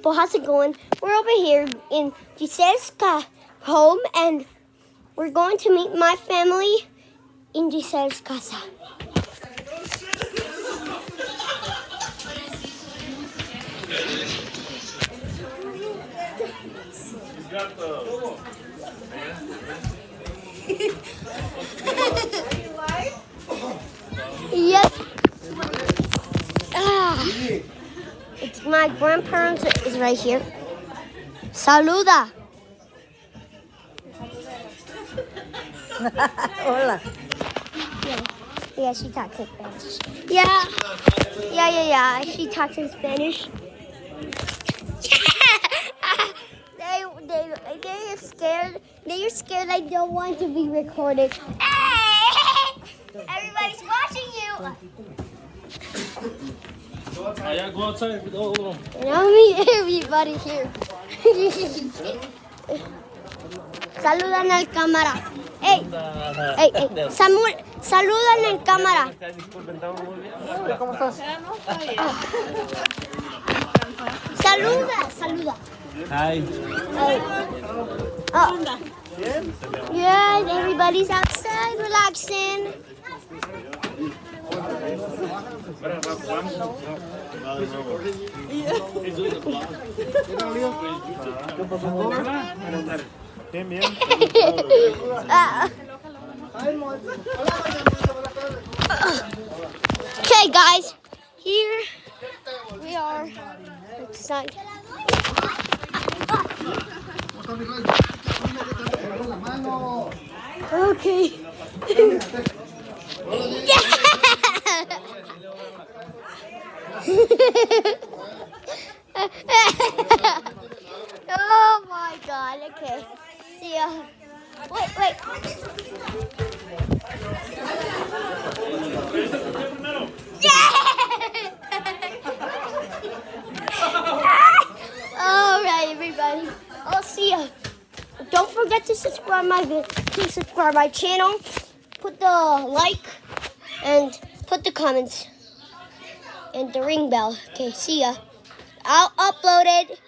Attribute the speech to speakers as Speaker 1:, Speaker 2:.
Speaker 1: people, how's it going? We're over here in Giselle's home, and we're going to meet my family in Giselle's casa. Yes. It's my grandparents is right here. Saluda.
Speaker 2: Hola.
Speaker 1: Yeah, she talks in Spanish. Yeah. She talks in Spanish. They're scared. They're scared I don't want to be recorded. Hey! Everybody's watching you.
Speaker 3: Yeah, go outside with all of them.
Speaker 1: And I'll meet everybody here. Saludan al cámara. Hey. Saludan al cámara.
Speaker 2: ¿Cómo estás?
Speaker 1: Saluda.
Speaker 3: Hi.
Speaker 1: Oh. Yeah, everybody's outside relaxing. Okay, guys, here we are outside. Okay. Oh my God, okay. See ya. Wait. All right, everybody. I'll see ya. Don't forget to subscribe my channel. Put the like and put the comments and the ring bell. Okay, see ya. I'll upload it.